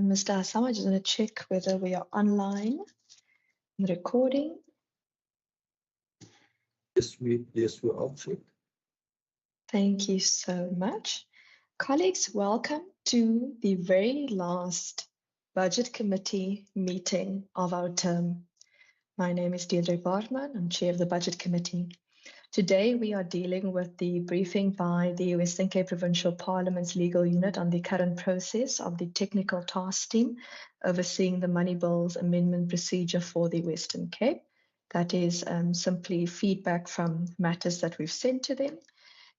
Mr. Assam, I just want to check whether we are online and recording. Yes, we are. Thank you so much. Colleagues, welcome to the very last Budget Committee meeting of our term. My name is Deirdre Bartman. I'm Chair of the Budget Committee. Today, we are dealing with the briefing by the Western Cape Provincial Parliament's legal unit on the current process of the technical task team overseeing the money bills amendment procedure for the Western Cape. That is simply feedback from matters that we've sent to them.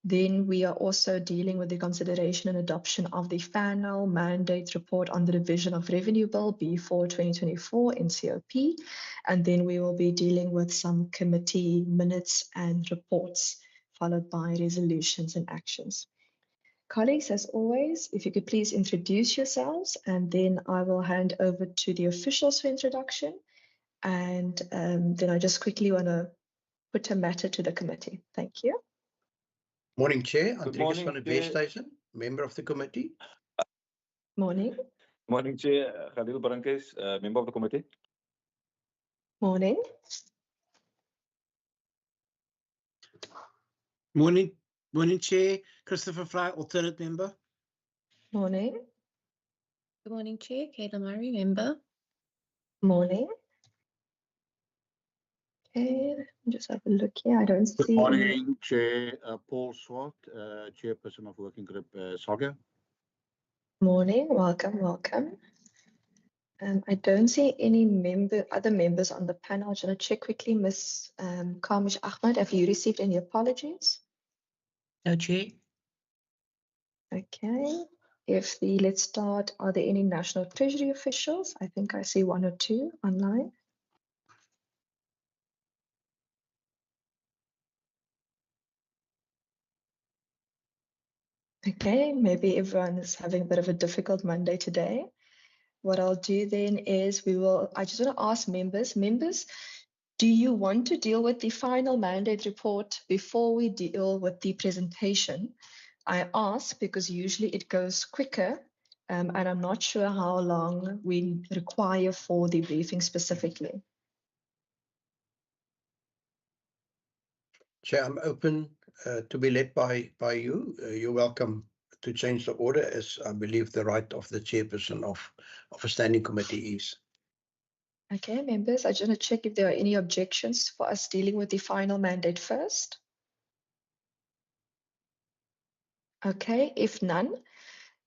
Then we are also dealing with the consideration and adoption of the final mandate report on the Division of Revenue Bill B4 2024 NCOP. And then we will be dealing with some committee minutes and reports, followed by resolutions and actions. Colleagues, as always, if you could please introduce yourselves, and then I will hand over to the officials for introduction. And then I just quickly want to put a matter to the committee. Thank you. Morning, Chair. Andreas van der Westhuizen, member of the committee. Morning. Morning, Chair. Khalil Barankes, member of the committee. Morning. Morning, Chair. Christopher Fry, alternate member. Morning. Good morning, Chair. Kayla Murray, member. Morning. Okay, just have a look here. I don't see. Good morning, Chair. Paul Swart, Chairperson of Working Group SAGA. Morning. Welcome. I don't see any other members on the panel. I'm going to check quickly. Ms. Kamish Ahmed, have you received any apologies? No, Chair. Okay. Let's start. Are there any National Treasury officials? I think I see one or two online. Okay, maybe everyone is having a bit of a difficult Monday today. What I'll do then is I just want to ask members, do you want to deal with the final mandate report before we deal with the presentation? I ask because usually it goes quicker, and I'm not sure how long we require for the briefing specifically. Chair, I'm open to be led by you. You're welcome to change the order, as I believe the right of the chairperson of a standing committee is. Okay, members, I just want to check if there are any objections for us dealing with the final mandate first. Okay, if none,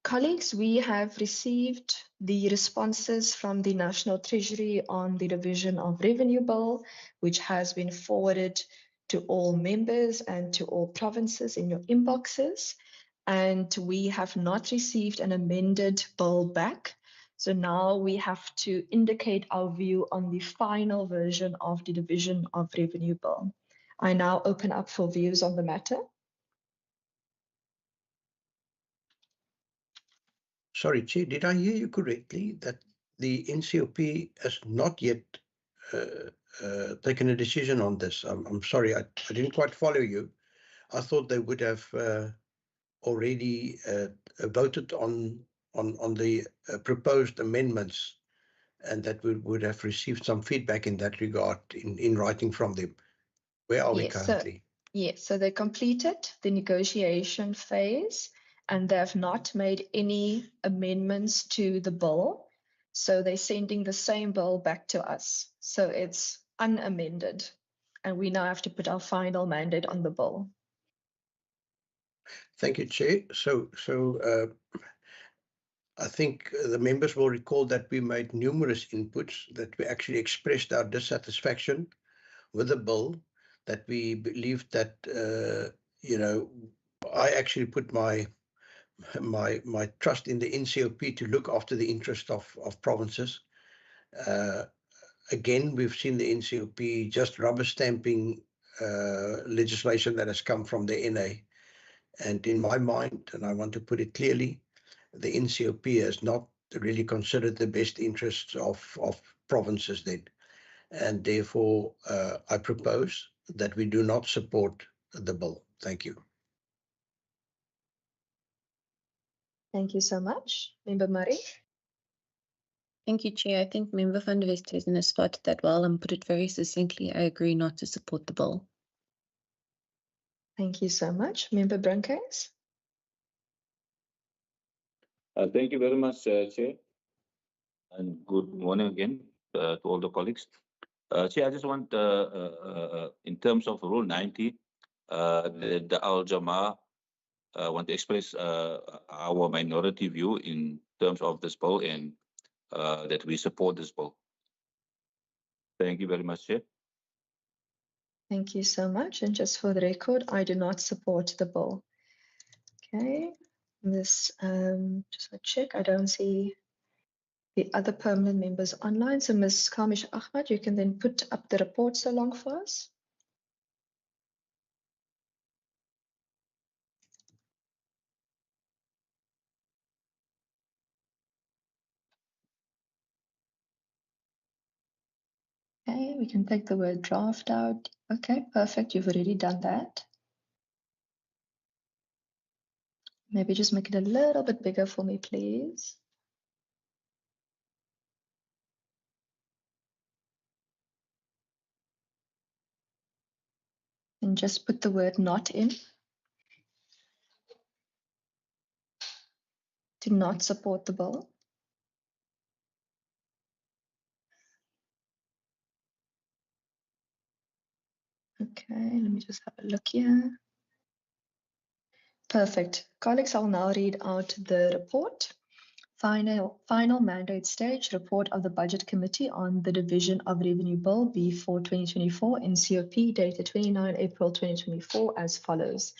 colleagues, we have received the responses from the National Treasury on the Division of Revenue Bill, which has been forwarded to all members and to all provinces in your inboxes. And we have not received an amended bill back. So now we have to indicate our view on the final version of the Division of Revenue Bill. I now open up for views on the matter. Sorry, Chair, did I hear you correctly that the NCOP has not yet taken a decision on this? I'm sorry, I didn't quite follow you. I thought they would have already voted on the proposed amendments, and that we would have received some feedback in that regard in writing from them. Where are we currently? Yes, so they completed the negotiation phase and they have not made any amendments to the bill. So they're sending the same bill back to us. So it's unamended. And we now have to put our final mandate on the bill. Thank you, Chair. So I think the members will recall that we made numerous inputs, that we actually expressed our dissatisfaction with the bill, that we believed that, I actually put my trust in the NCOP to look after the interest of provinces. Again, we've seen the NCOP just rubber stamping legislation that has come from the NA. And in my mind, and I want to put it clearly, the NCOP has not really considered the best interests of provinces then. And therefore, I propose that we do not support the bill. Thank you. Thank you so much. Member Murray. Thank you, Chair. I think Member van der Westhuizen has spotted that well and put it very succinctly. I agree not to support the bill. Thank you so much. Member Brunkhuis? Thank you very much, Chair. And good morning again to all the colleagues. Chair, I just want, in terms of Rule 90, the Al Jama want to express our minority view in terms of this bill and that we support this bill. Thank you very much, Chair. Thank you so much. And just for the record, I do not support the bill. Okay. This, just want to check. I don't see the other permanent members online. So Ms. Kamish Ahmad, you can then put up the reports along for us. Okay, we can take the word draft out. Okay, perfect. You've already done that. Maybe just make it a little bit bigger for me, please. And just put the word not in. Do not support the bill. Okay, let me just have a look here. Perfect. Colleagues, I'll now read out the report. Final mandate stage report of the Budget Committee on the Division of Revenue Bill B4 2024 in COP dated 29 April 2024 as follows.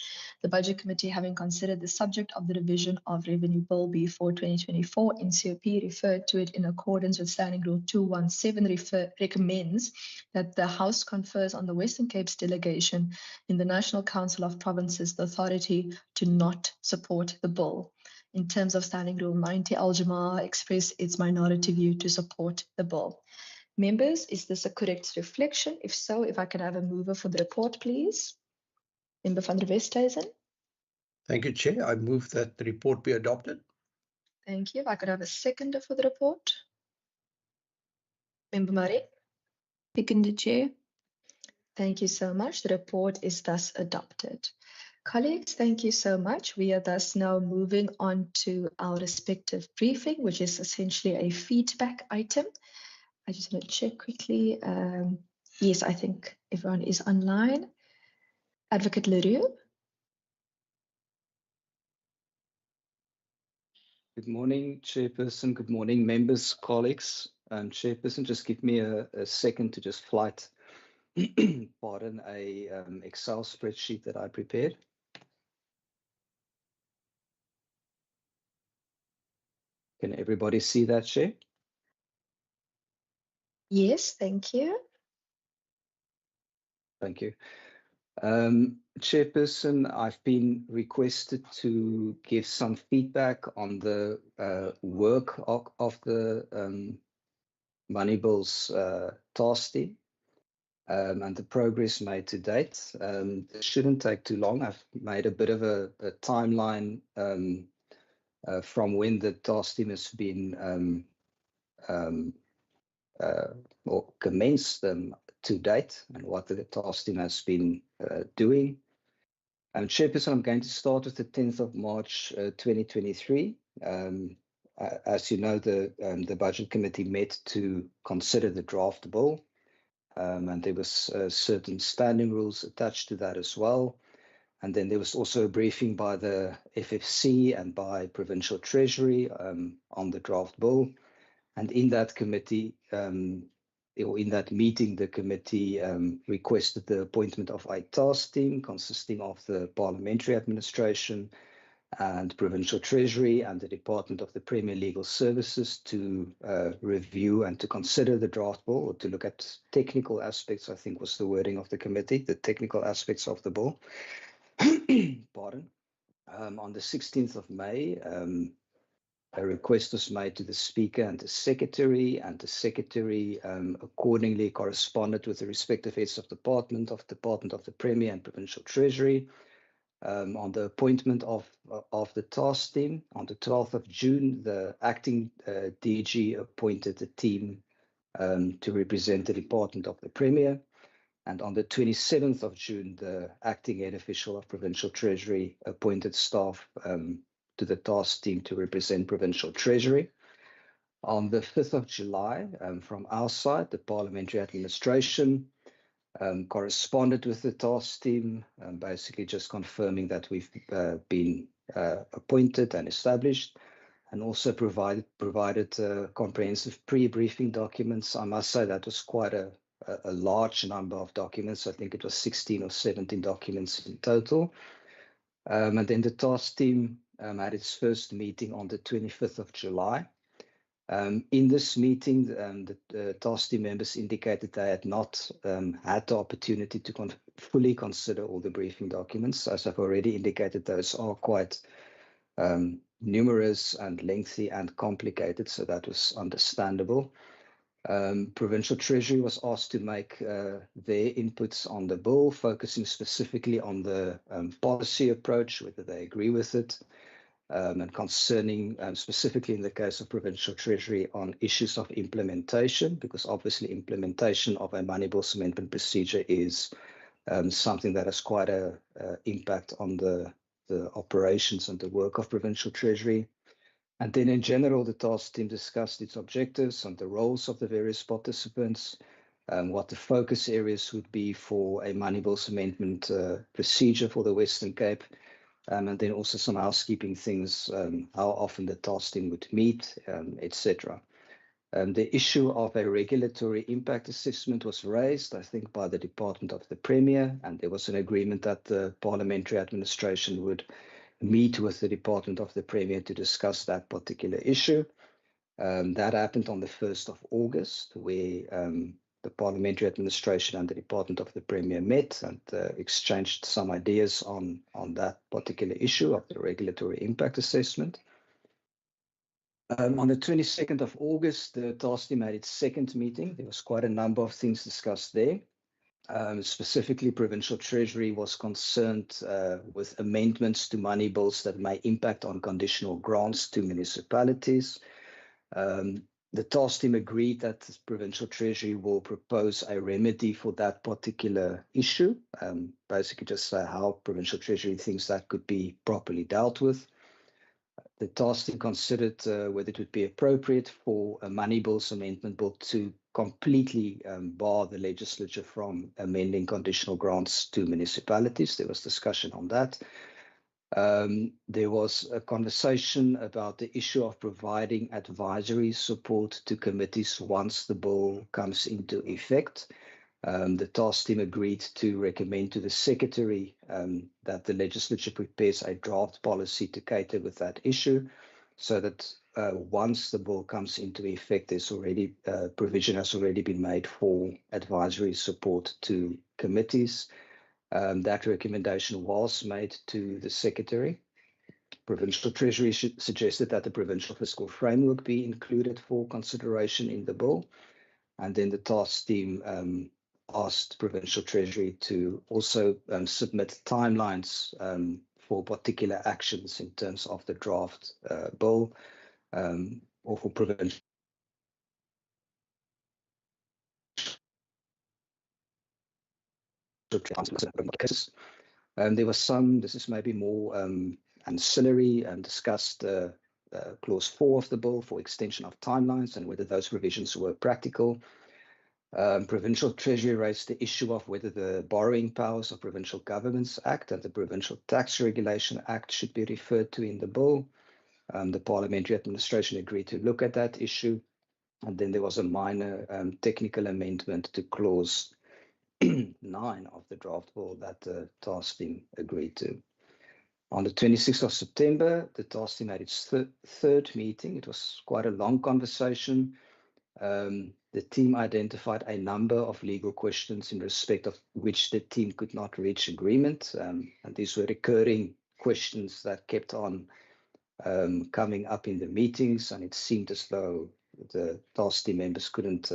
The Budget Committee, having considered the subject of the Division of Revenue Bill B4 2024 in COP, referred to it in accordance with Standing Rule 217, recommends that the House confers on the Western Cape's delegation in the National Council of Provinces the authority to not support the bill. In terms of Standing Rule 90, Al Jama expressed its minority view to support the bill. Members, is this a correct reflection? If so, if I can have a mover for the report, please. Member van der Westhuizen. Thank you, Chair. I move that the report be adopted. Thank you. If I could have a seconder for the report. Member Murray. Seconded, Chair. Thank you so much. The report is thus adopted. Colleagues, thank you so much. We are thus now moving on to our respective briefing, which is essentially a feedback item. I just want to check quickly. Yes, I think everyone is online. Advocate Leroux. Good morning, Chairperson. Good morning, members, colleagues. Chairperson, just give me a second to just flight, pardon, a Excel spreadsheet that I prepared. Can everybody see that, Chair? Yes, thank you. Thank you. Chairperson, I've been requested to give some feedback on the work of the Money Bills task team and the progress made to date. It shouldn't take too long. I've made a bit of a timeline from when the task team has been or commenced to date and what the task team has been doing. Chairperson, I'm going to start with the 10th of March 2023. As you know, the Budget Committee met to consider the draft bill, and there was certain standing rules attached to that as well. And then there was also a briefing by the FFC and by Provincial Treasury on the draft bill. And in that committee, or in that meeting, the committee requested the appointment of a task team consisting of the Parliamentary Administration and Provincial Treasury and the Department of the Premier Legal Services to review and to consider the draft bill, or to look at technical aspects, I think was the wording of the committee, the technical aspects of the bill. Pardon. On the 16th of May, a request was made to the Speaker and the Secretary, accordingly corresponded with the respective heads of Department of the Premier and Provincial Treasury, On the appointment of the task team, on the 12th of June, the acting DG appointed a team to represent the Department of the Premier. And on the 27th of June, the acting head official of Provincial Treasury appointed staff to the task team to represent Provincial Treasury. On the 5th of July, from our side, the Parliamentary Administration corresponded with the task team, basically just confirming that we've been appointed and established, and also provided comprehensive pre-briefing documents. I must say that was quite a large number of documents. I think it was 16 or 17 documents in total. And then the task team had its first meeting on the 25th of July. In this meeting, the task team members indicated they had not had the opportunity to fully consider all the briefing documents. As I've already indicated, those are quite numerous and lengthy and complicated, so that was understandable. Provincial Treasury was asked to make their inputs on the bill, focusing specifically on the policy approach, whether they agree with it, and concerning specifically in the case of Provincial Treasury on issues of implementation, because obviously implementation of a money bills amendment procedure is something that has quite a impact on the operations and the work of Provincial Treasury. And then in general, the task team discussed its objectives and the roles of the various participants, what the focus areas would be for a money bills amendment procedure for the Western Cape, and then also some housekeeping things, how often the task team would meet, etc. The issue of a regulatory impact assessment was raised, I think, by the Department of the Premier, and there was an agreement that the Parliamentary Administration would meet with the Department of the Premier to discuss that particular issue. That happened on the 1st of August, where the Parliamentary Administration and the Department of the Premier met and exchanged some ideas on that particular issue of the regulatory impact assessment. On the 22nd of August, the task team had its second meeting. There was quite a number of things discussed there. Specifically, Provincial Treasury was concerned with amendments to money bills that may impact on conditional grants to municipalities. The task team agreed that Provincial Treasury will propose a remedy for that particular issue, basically just how Provincial Treasury thinks that could be properly dealt with. The task team considered whether it would be appropriate for a money bills amendment bill to completely bar the legislature from amending conditional grants to municipalities. There was discussion on that. There was a conversation about the issue of providing advisory support to committees once the bill comes into effect. The task team agreed to recommend to the Secretary that the legislature prepares a draft policy to cater with that issue, so that once the bill comes into effect, there's already provision has already been made for advisory support to committees. That recommendation was made to the Secretary. Provincial Treasury suggested that the provincial fiscal framework be included for consideration in the bill. And then the task team asked Provincial Treasury to also submit timelines for particular actions in terms of the draft bill or for provincial cases. There was some, this is maybe more ancillary, and discussed clause 4 of the bill for extension of timelines and whether those provisions were practical. Provincial Treasury raised the issue of whether the Borrowing Powers of Provincial Governments Act and the Provincial Tax Regulation Act should be referred to in the bill. The Parliamentary Administration agreed to look at that issue. And then there was a minor technical amendment to clause 9 of the draft bill that the task team agreed to. On the 26th of September, the task team had its third meeting. It was quite a long conversation. The team identified a number of legal questions in respect of which the team could not reach agreement. And these were recurring questions that kept on coming up in the meetings. And it seemed as though the task team members couldn't,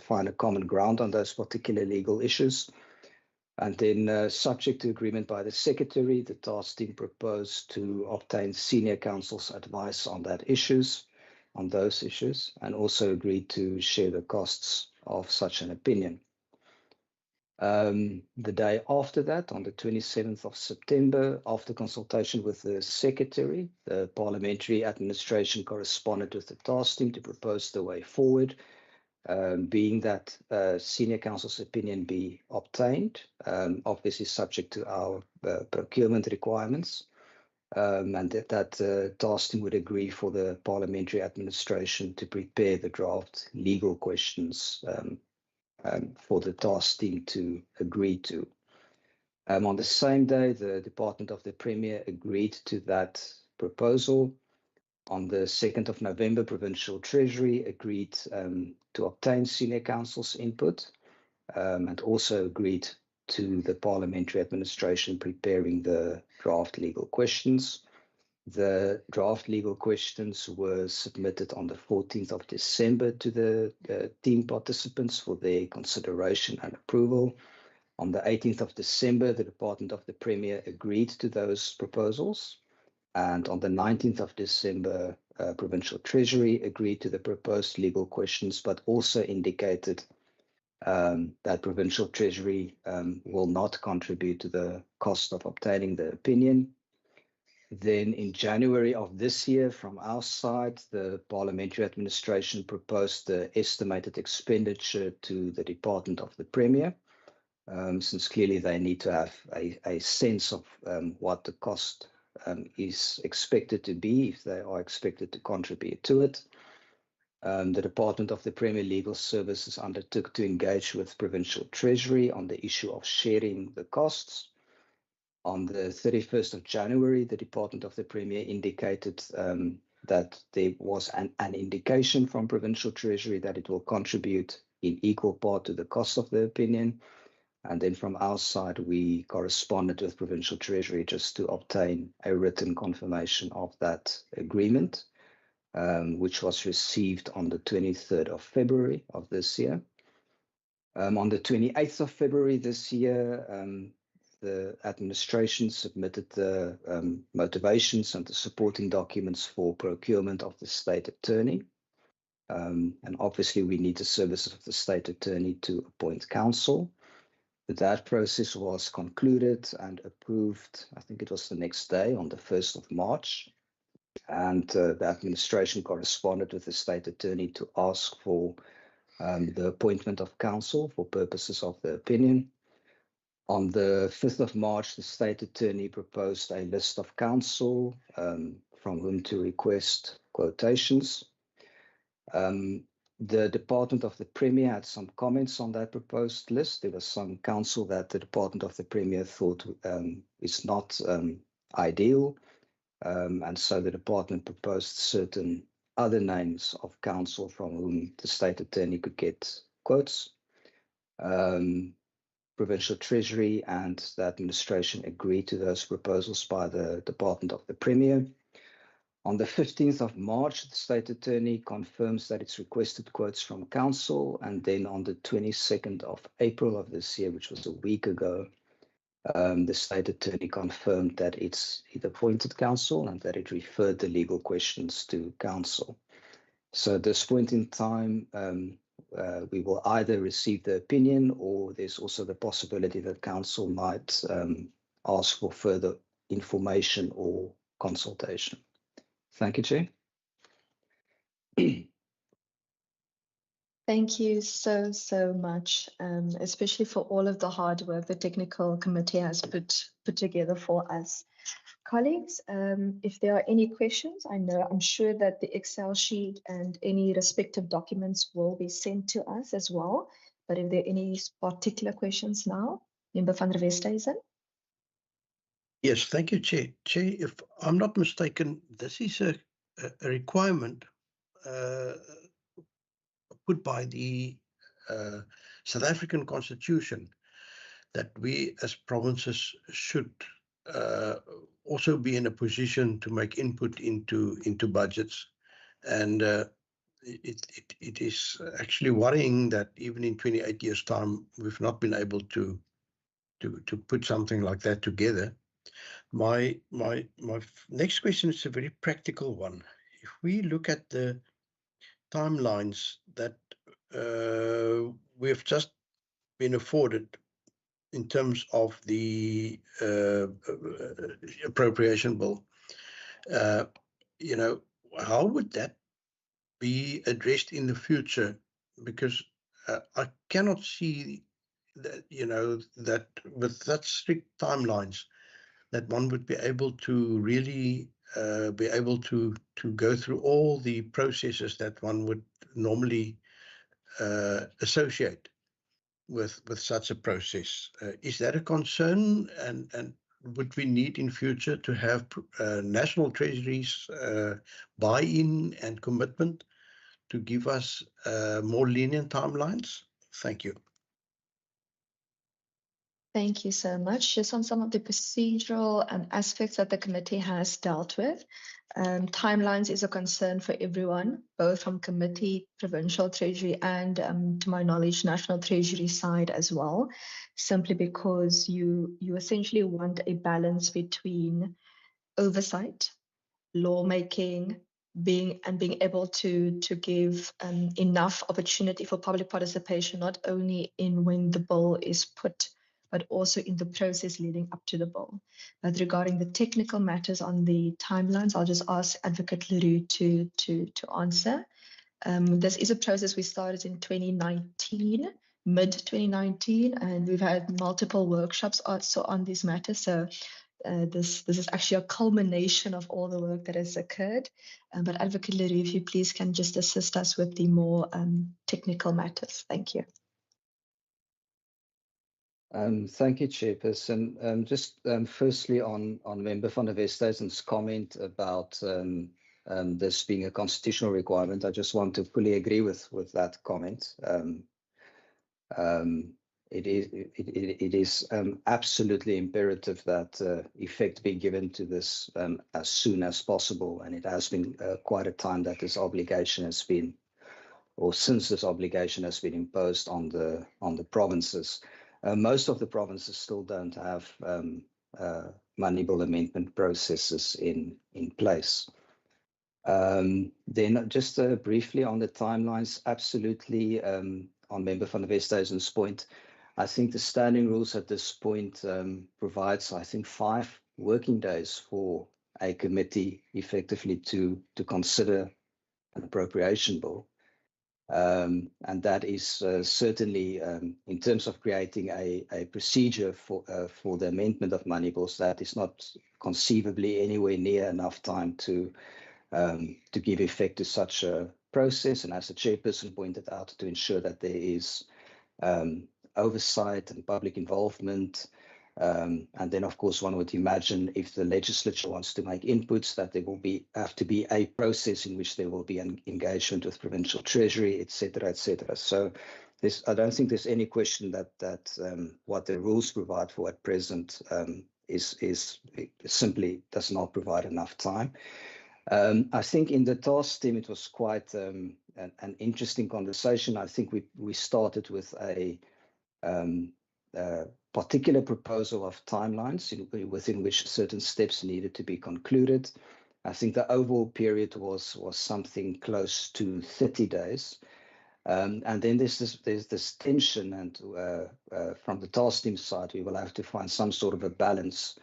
find a common ground on those particular legal issues. And then subject to agreement by the Secretary, the task team proposed to obtain senior counsel's advice on those issues, and also agreed to share the costs of such an opinion. The day after that, on the 27th of September, after consultation with the Secretary, the Parliamentary Administration corresponded with the task team to propose the way forward, being that senior counsel's opinion be obtained, obviously subject to our procurement requirements, and that task team would agree for the Parliamentary Administration to prepare the draft legal questions for the task team to agree to. On the same day, the Department of the Premier agreed to that proposal. On the 2nd of November, Provincial Treasury agreed to obtain senior counsel's input and also agreed to the Parliamentary Administration preparing the draft legal questions. The draft legal questions were submitted on the 14th of December to the team participants for their consideration and approval. On the 18th of December, the Department of the Premier agreed to those proposals. And on the 19th of December, Provincial Treasury agreed to the proposed legal questions, but also indicated that Provincial Treasury will not contribute to the cost of obtaining the opinion. Then in January of this year, from our side, the Parliamentary Administration proposed the estimated expenditure to the Department of the Premier, since clearly they need to have a sense of what the cost is expected to be if they are expected to contribute to it. The Department of the Premier Legal Services undertook to engage with Provincial Treasury on the issue of sharing the costs. On the 31st of January, the Department of the Premier indicated that there was an indication from Provincial Treasury that it will contribute in equal part to the cost of the opinion. And then from our side, we corresponded with Provincial Treasury just to obtain a written confirmation of that agreement, which was received on the 23rd of February of this year. On the 28th of February this year, the administration submitted the motivations and the supporting documents for procurement of the state attorney. And obviously, we need the services of the state attorney to appoint counsel. That process was concluded and approved, I think it was the next day, on the 1st of March. And the administration corresponded with the state attorney to ask for the appointment of counsel for purposes of the opinion. On the 5th of March, the state attorney proposed a list of counsel from whom to request quotations. The Department of the Premier had some comments on that proposed list. There was some counsel that the Department of the Premier thought is not ideal. And so the department proposed certain other names of counsel from whom the state attorney could get quotes. Provincial Treasury and the administration agreed to those proposals by the Department of the Premier. On the 15th of March, the state attorney confirms that it's requested quotes from counsel. And then on the 22nd of April of this year, which was a week ago, the state attorney confirmed that it appointed counsel and that it referred the legal questions to counsel. So at this point in time, we will either receive the opinion, or there's also the possibility that counsel might ask for further information or consultation. Thank you, Chair. Thank you so much, especially for all of the hard work the technical committee has put together for us. Colleagues, if there are any questions, I'm sure that the Excel sheet and any respective documents will be sent to us as well. But if there are any particular questions now, Member van der Westhuizen. Yes, thank you, Chair. Chair, if I'm not mistaken, this is a requirement put by the South African Constitution that we as provinces should also be in a position to make input into budgets. And it is actually worrying that even in 28 years' time, we've not been able to to put something like that together. My next question is a very practical one. If we look at the timelines that we've just been afforded in terms of the appropriation bill, how would that be addressed in the future? Because I cannot see that, that with such strict timelines, that one would be able to really be able to go through all the processes that one would normally associate with such a process. Is that a concern? And would we need in future to have national treasuries buy-in and commitment to give us more lenient timelines? Thank you. Thank you so much. Just on some of the procedural aspects that the committee has dealt with. Timelines is a concern for everyone, both from committee, provincial treasury, and to my knowledge, national treasury side as well, simply because you essentially want a balance between oversight, lawmaking, being able to give enough opportunity for public participation, not only in when the bill is put, but also in the process leading up to the bill. But regarding the technical matters on the timelines, I'll just ask Advocate Leroux to answer. This is a process we started in 2019, mid 2019, and we've had multiple workshops also on these matters. So this is actually a culmination of all the work that has occurred. But Advocate Leroux, if you please can just assist us with the more technical matters. Thank you. Thank you, Chairperson. Just firstly on Member van der Westhuizen's comment about this being a constitutional requirement, I just want to fully agree with that comment. It is absolutely imperative that effect be given to this as soon as possible, and it has been quite a time that this obligation has been, or since this obligation has been imposed on the provinces. Most of the provinces still don't have money bill amendment processes in place. Then just briefly on the timelines, absolutely on Member van der Westhuizen's point, I think the standing rules at this point provides, I think, 5 working days for a committee effectively to consider an appropriation bill. And that is certainly, in terms of creating a procedure for the amendment of money bills, that is not conceivably anywhere near enough time to give effect to such a process. And as the chairperson pointed out, to ensure that there is oversight and public involvement. And then, of course, one would imagine if the legislature wants to make inputs, that there will have to be a process in which there will be an engagement with provincial treasury, etc., etc. So I don't think there's any question that what the rules provide for at present is simply does not provide enough time. I think in the task team, it was quite an interesting conversation. I think we started with a particular proposal of timelines within which certain steps needed to be concluded. I think the overall period was something close to 30 days. And then there's this tension, and from the task team side, we will have to find some sort of a balance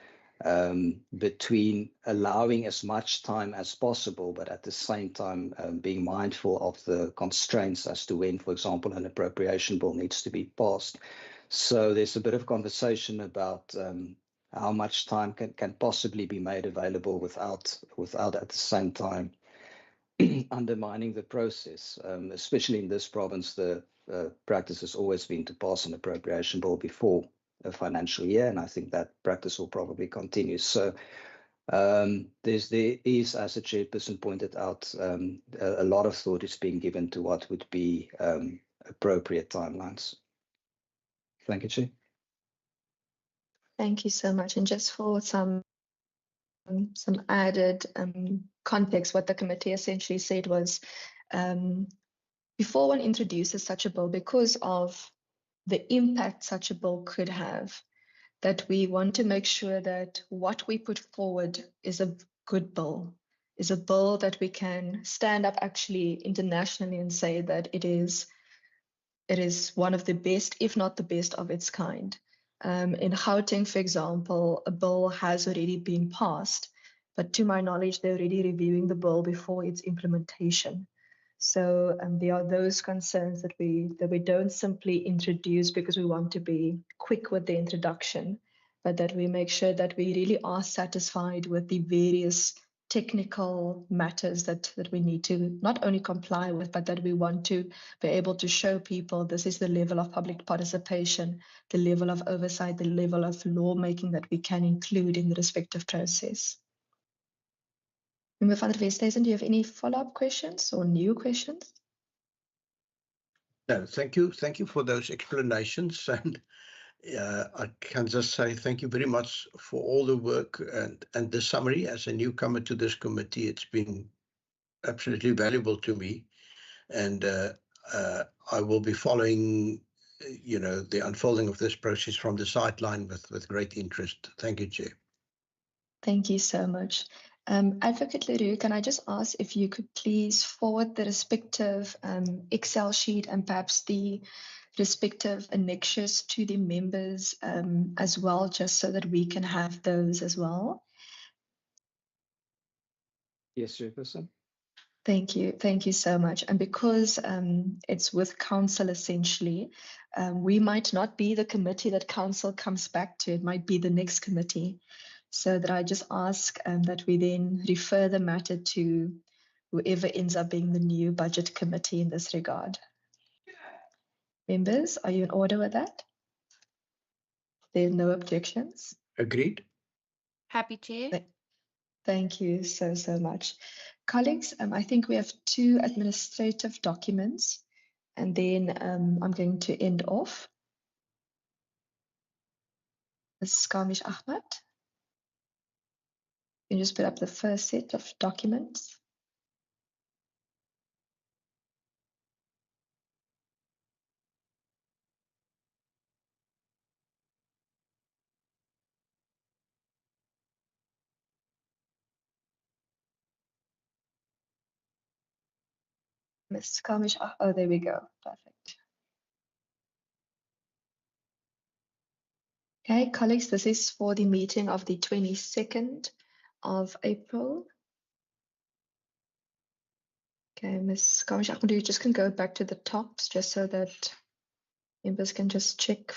between allowing as much time as possible, but at the same time being mindful of the constraints as to when, for example, an appropriation bill needs to be passed. So there's a bit of conversation about how much time can possibly be made available without at the same time undermining the process. Especially in this province, the practice has always been to pass an appropriation bill before a financial year, and I think that practice will probably continue. So there is, as the chairperson pointed out, a lot of thought is being given to what would be appropriate timelines. Thank you, Chair. Thank you so much. And just for some added context, what the committee essentially said was, before one introduces such a bill, because of the impact such a bill could have, that we want to make sure that what we put forward is a good bill, is a bill that we can stand up actually internationally and say that it is one of the best, if not the best of its kind. In Gauteng, for example, a bill has already been passed, but to my knowledge, they're already reviewing the bill before its implementation. So there are those concerns that we don't simply introduce because we want to be quick with the introduction, but that we make sure that we really are satisfied with the various technical matters that we need to not only comply with, but that we want to be able to show people this is the level of public participation, the level of oversight, the level of lawmaking that we can include in the respective process. Member van der Westhuizen, do you have any follow-up questions or new questions? No, thank you. Thank you for those explanations. And I can just say thank you very much for all the work and the summary. As a newcomer to this committee, it's been absolutely valuable to me. And I will be following, the unfolding of this process from the sideline with great interest. Thank you, Chair. Thank you so much. Advocate Leroux, can I just ask if you could please forward the respective Excel sheet and perhaps the respective annexures to the members as well, just so that we can have those as well? Yes, Chairperson. Thank you. Thank you so much. And because it's with council essentially, we might not be the committee that council comes back to. It might be the next committee. So that I just ask that we then refer the matter to whoever ends up being the new budget committee in this regard. Members, are you in order with that? There are no objections. Agreed? Happy Chair. Thank you so much. Colleagues, I think we have 2 administrative documents, and then I'm going to end off. Ms. Skamish Ahmed, you just put up the first set of documents. Ms. Skamish, oh, there we go. Perfect. Okay, colleagues, this is for the meeting of the 22nd of April. Okay, Ms. Skamish, you just can go back to the tops just so that members can just check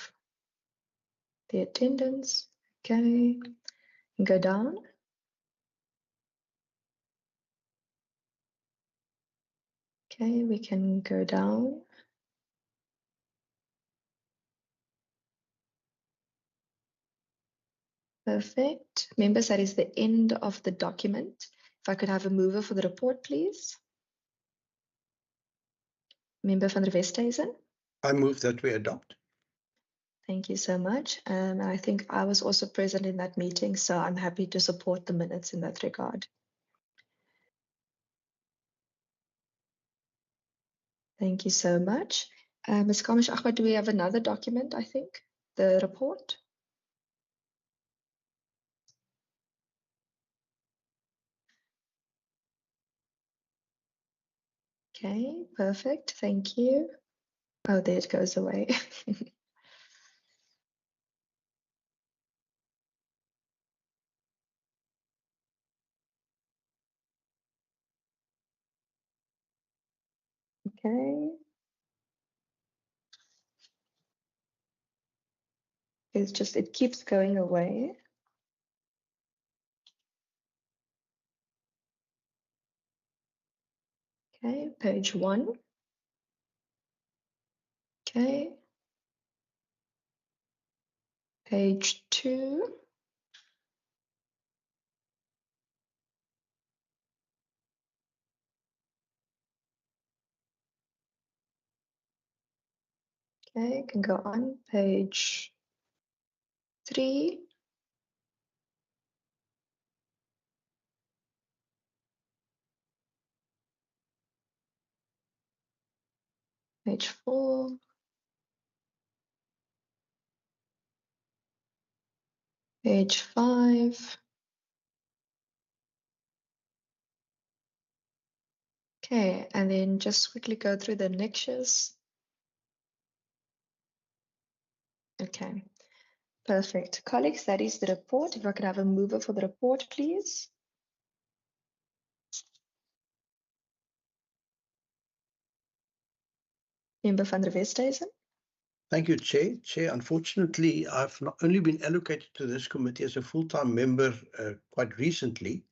the attendance. Okay, and go down. Okay, we can go down. Perfect. Members, that is the end of the document. If I could have a mover for the report, please. Member van der Westhuizen. I move that we adopt. Thank you so much. And I think I was also present in that meeting, so I'm happy to support the minutes in that regard. Thank you so much. Ms. Kamish Ahmed, do we have another document, I think? The report? Okay, perfect. Thank you. Oh, there it goes away. Okay. It's just, it keeps going away. Okay, page 1. Okay. Page 2. Okay, can go on. Page 3. Page 4. Page 5. Okay, and then just quickly go through the niches. Okay, perfect. Colleagues, that is the report. If I could have a mover for the report, please. Member van der Westhuizen. Thank you, Chair. Chair, unfortunately, I've not only been allocated to this committee as a full-time member quite recently,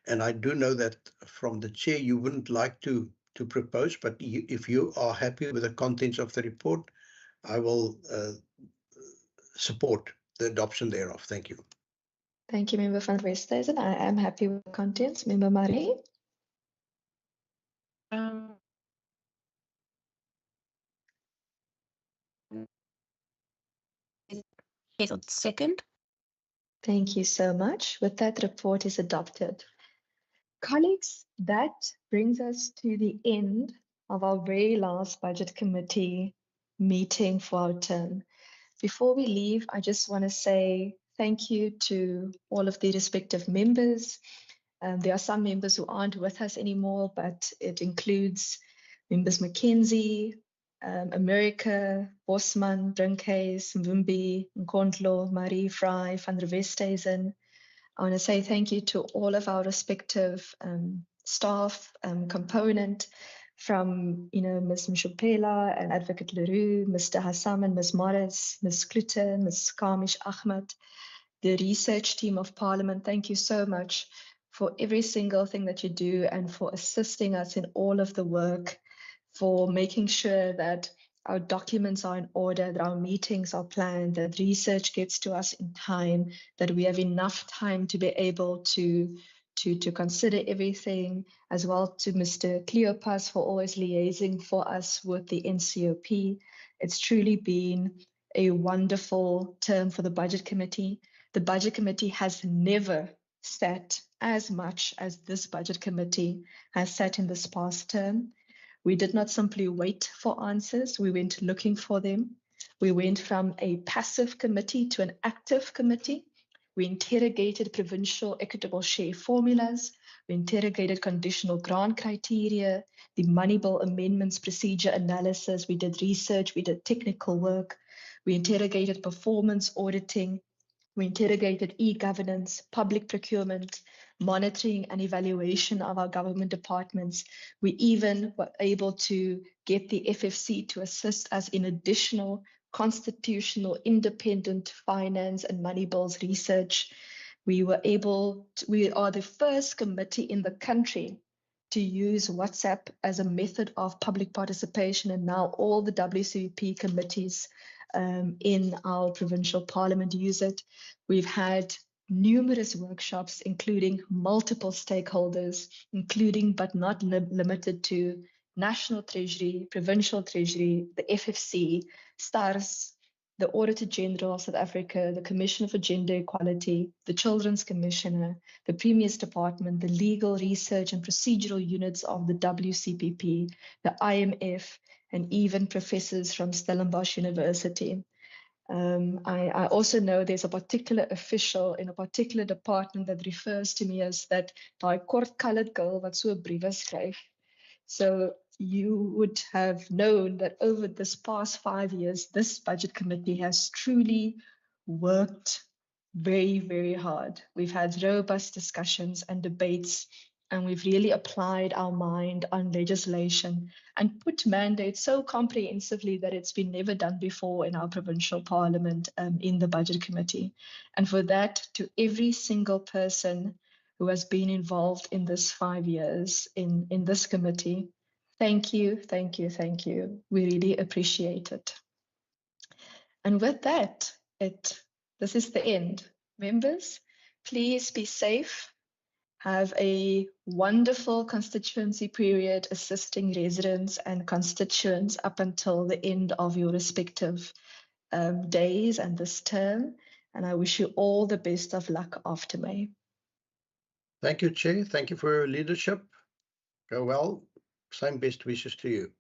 and I do know that from the Chair you wouldn't like to propose, but if you are happy with the contents of the report, I will support the adoption thereof. Thank you. Thank you, Member van der Westhuizen. I am happy with the contents. Member Marie. Yes, on second. Thank you so much. With that, report is adopted. Colleagues, that brings us to the end of our very last budget committee meeting for our term. Before we leave, I just want to say thank you to all of the respective members. There are some members who aren't with us anymore, but it includes members Mackenzie, America, Bosman, Drinkhuis, Mvumbi, Nkondlo, Marie, Fry, van der Westhuizen. I want to say thank you to all of our respective staff component from, Ms. Mshopela and Advocate Leroux, Mr. Hassam and Ms. Morris, Ms. Klute, Ms. Kamish Ahmed, the research team of Parliament. Thank you so much for every single thing that you do and for assisting us in all of the work, for making sure that our documents are in order, that our meetings are planned, that research gets to us in time, that we have enough time to be able to consider everything, as well to Mr. Cleopas for always liaising for us with the NCOP. It's truly been a wonderful term for the Budget Committee. The Budget Committee has never sat as much as this Budget Committee has sat in this past term. We did not simply wait for answers, we went looking for them. We went from a passive committee to an active committee. We interrogated provincial equitable share formulas. We interrogated conditional grant criteria, the money bill amendments procedure analysis. We did research, we did technical work. We interrogated performance auditing. We interrogated e-governance, public procurement, monitoring and evaluation of our government departments. We even were able to get the FFC to assist us in additional constitutional independent finance and money bills research. We are the first committee in the country to use WhatsApp as a method of public participation, and now all the WCP committees in our provincial parliament use it. We've had numerous workshops, including multiple stakeholders, including but not limited to National Treasury, Provincial Treasury, the FFC, STARS, the Auditor General of South Africa, the Commissioner for Gender Equality, the Children's Commissioner, the Premier's Department, the Legal Research and Procedural Units of the WCPP, the IMF, and even professors from Stellenbosch University. I also know there's a particular official in a particular department that refers to me as that daai kort-colored girl wat so briewe skryf. So you would have known that over this past 5 years, this budget committee has truly worked very, very hard. We've had robust discussions and debates, and we've really applied our mind on legislation and put mandates so comprehensively that it's been never done before in our provincial parliament in the budget committee. And for that, to every single person who has been involved in this 5 years in this committee, thank you, thank you, thank you. We really appreciate it. And with that, this is the end. Members, please be safe. Have a wonderful constituency period assisting residents and constituents up until the end of your respective days and this term. And I wish you all the best of luck after May. Thank you, Chair. Thank you for your leadership. Go well. Same best wishes to you.